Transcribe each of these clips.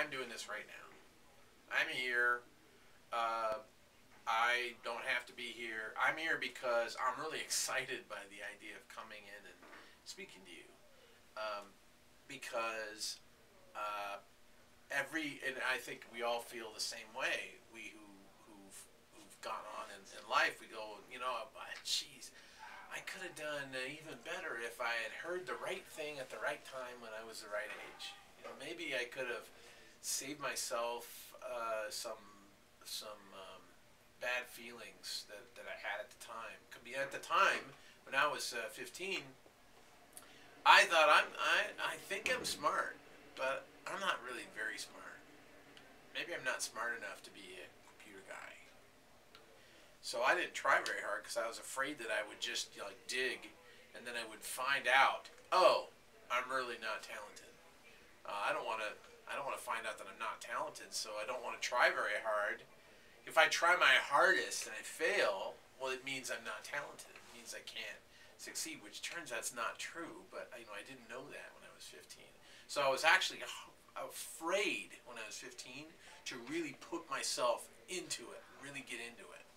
I'm doing this right now. I'm here. I don't have to be here. I'm here because I'm really excited by the idea of coming in and speaking to you. Um, because uh, and I think we all feel the same way. We who've gone on in life, we go, geez, I could have done even better if I had heard the right thing at the right time when I was the right age. Maybe I could have saved myself some bad feelings that I had at the time. Could be at the time when I was 15. I thought I think I'm smart, but I'm not really very smart. Maybe I'm not smart enough to be a computer guy. So I didn't try very hard because I was afraid that I would just dig, and then I would find out, oh, I'm really not talented. I don't want to. I don't want to find out that I'm not talented, so I don't want to try very hard. If I try my hardest and I fail, well, it means I'm not talented. It means I can't succeed, which turns out it's not true. But I didn't know that when I was 15. So I was actually afraid when I was 15 to really put myself into it, really get into it.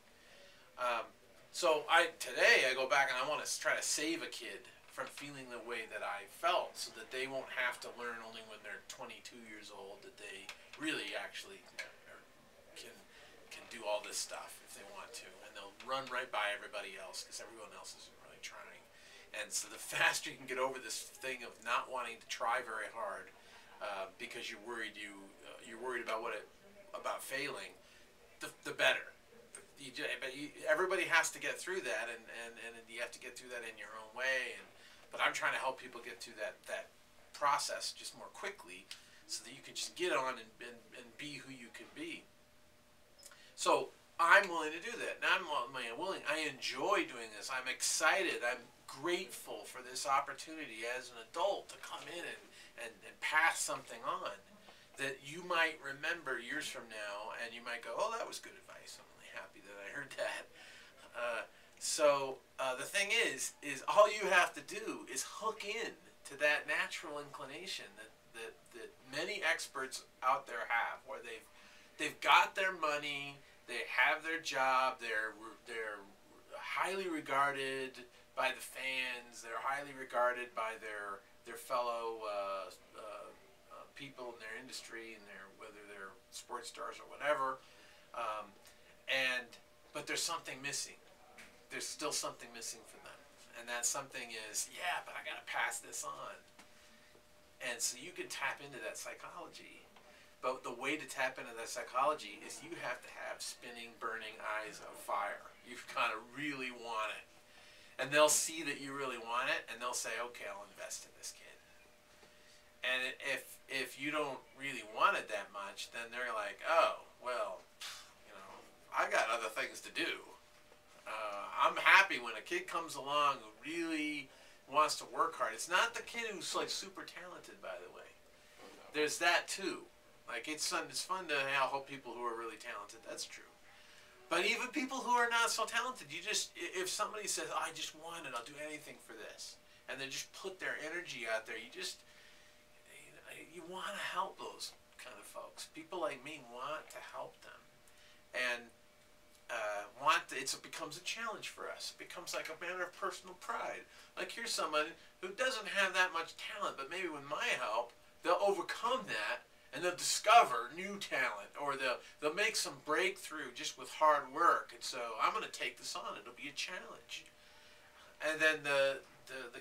So today I go back and I want to try to save a kid from feeling the way that I felt, so that they won't have to learn only when they're 22 years old that they really actually can do all this stuff if they want to, and they'll run right by everybody else because everyone else isn't really trying. And so the faster you can get over this thing of not wanting to try very hard because you're worried about failing, the better. Everybody has to get through that, and you have to get through that in your own way. But I'm trying to help people get through that process just more quickly, so that you can just get on and be who you can be. So I'm willing to do that. Now I'm willing. I enjoy doing this. I'm excited. I'm grateful for this opportunity as an adult to come in and pass something on that you might remember years from now, and you might go, oh, that was good advice. I'm really happy that I heard that. So the thing is all you have to do is hook in to that natural inclination that many experts out there have, where they've got their money, they have their job, they're highly regarded by the fans, they're highly regarded by their fellow people in their industry, and whether they're sports stars or whatever, but there's something missing. There's still something missing for them, and that something is, but I got to pass this on. And so you can tap into that psychology, but the way to tap into that psychology is you have to have spinning, burning eyes of fire. You've got to really want it, and they'll see that you really want it, and they'll say, okay, I'll invest in this kid. And if you don't really want it that much, then they're like, oh, well, I got other things to do. I'm happy when a kid comes along who really wants to work hard. It's not the kid who's like super talented, by the way. There's that too. Like it's fun to help people who are really talented. That's true. But even people who are not so talented, if somebody says, I just want it, I'll do anything for this, and they just put their energy out there, you want to help those kind of folks. People like me want to help them, and it becomes a challenge for us. It becomes like a matter of personal pride. Like here's someone who doesn't have that much talent, but maybe with my help, they'll overcome that and they'll discover new talent, or they'll make some breakthrough just with hard work. And so I'm going to take this on. It'll be a challenge, and then the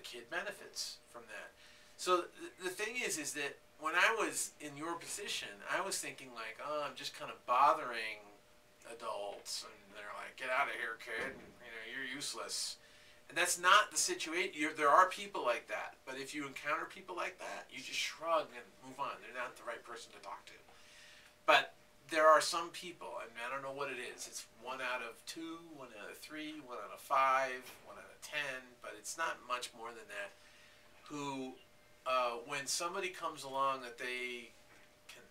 kid benefits from that. So the thing is that when I was in your position, I was thinking like, oh, I'm just kind of bothering adults, and they're like, get out of here, kid, you're useless. And that's not the situation. There are people like that, but if you encounter people like that, you just shrug and move on. They're not the right person to talk to. But there are some people, and I don't know what it is. It's 1 out of 2, 1 out of 3, 1 out of 5, 1 out of 10, but it's not much more than that, who, when somebody comes along that they can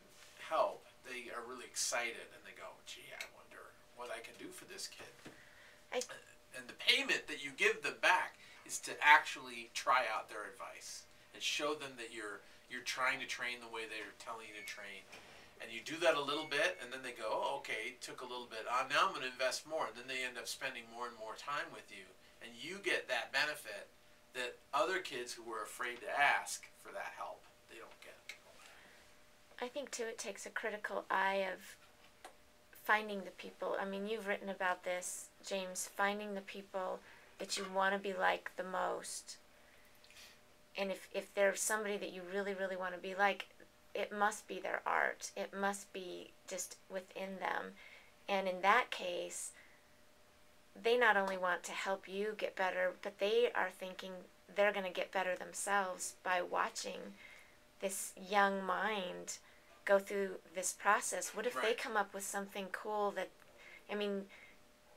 help, they are really excited, and they go, gee, I wonder what I can do for this kid. And the payment that you give them back is to actually try out their advice and show them that you're trying to train the way they're telling you to train, And you do that a little bit, and then they go, oh, okay, took a little bit on. Now I'm going to invest more. And then they end up spending more and more time with you. And you get that benefit that other kids who were afraid to ask for that help, they don't get. I think, too, it takes a critical eye of finding the people. I mean, you've written about this, James, finding the people that you want to be like the most. And if there's somebody that you really, really want to be like, it must be their art. It must be just within them. And in that case, they not only want to help you get better, but they are thinking they're going to get better themselves by watching this young mind go through this process. What if they come up with something cool that, I mean,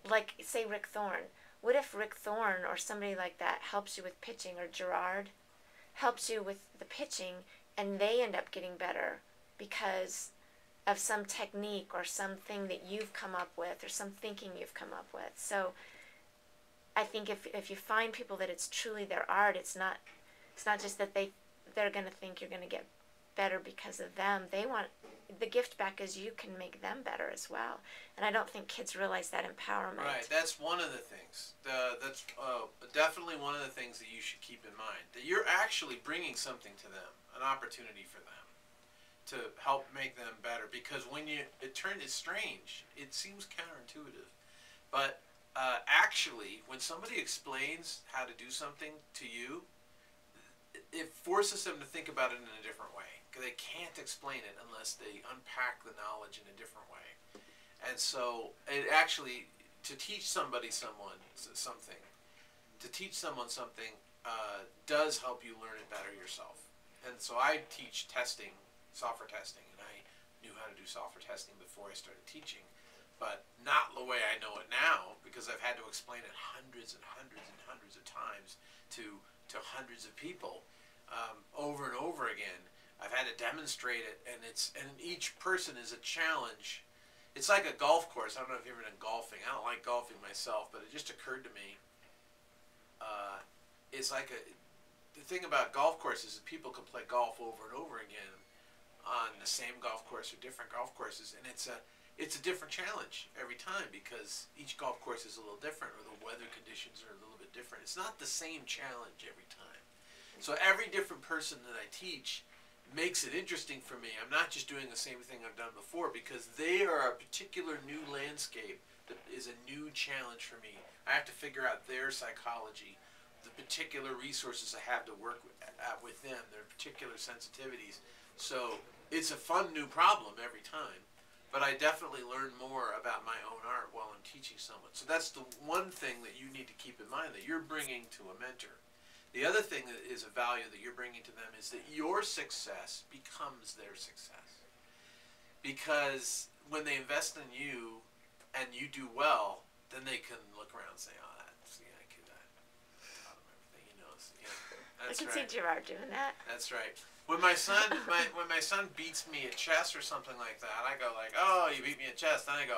like, say, Rick Thorne. What if Rick Thorne or somebody like that helps you with pitching, or Gerard helps you with the pitching, and they end up getting better because of some technique or something that you've come up with or some thinking you've come up with. So I think if you find people that it's truly their art, it's not just that they're going to think you're going to get better because of them. They want the gift back is you can make them better as well. And I don't think kids realize that empowerment. Right, that's one of the things. That's definitely one of the things that you should keep in mind. That you're actually bringing something to them, an opportunity for them to help make them better. Because when it's strange. It seems counterintuitive, but actually, when somebody explains how to do something to you, it forces them to think about it in a different way. Because they can't explain it unless they unpack the knowledge in a different way. And so, it actually, to teach something, does help you learn it better yourself. And so I teach testing, software testing, and I knew how to do software testing before I started teaching, but not the way I know it now, because I've had to explain it hundreds and hundreds and hundreds of times to hundreds of people over and over again. I've had to demonstrate it, and each person is a challenge. It's like a golf course. I don't know if you've ever done golfing. I don't like golfing myself, but it just occurred to me. It's like the thing about golf courses is people can play golf over and over again on the same golf course or different golf courses, and it's a different challenge every time because each golf course is a little different, or the weather conditions are a little bit different. It's not the same challenge every time. So every different person that I teach makes it interesting for me. I'm not just doing the same thing I've done before, because they are a particular new landscape that is a new challenge for me. I have to figure out their psychology, the particular resources I have to work with them, their particular sensitivities. So it's a fun new problem every time, but I definitely learn more about my own art while I'm teaching someone. So that's the one thing that you need to keep in mind, that you're bringing to a mentor. The other thing that is a value that you're bringing to them is that your success becomes their success. Because when they invest in you and you do well, then they can look around and say, oh, that's the kid, I taught him everything he knows. Yeah, that's I can right. see Gerard doing that. That's right. When my son beats me at chess or something like that, I go like, oh, you beat me at chess. Then I go,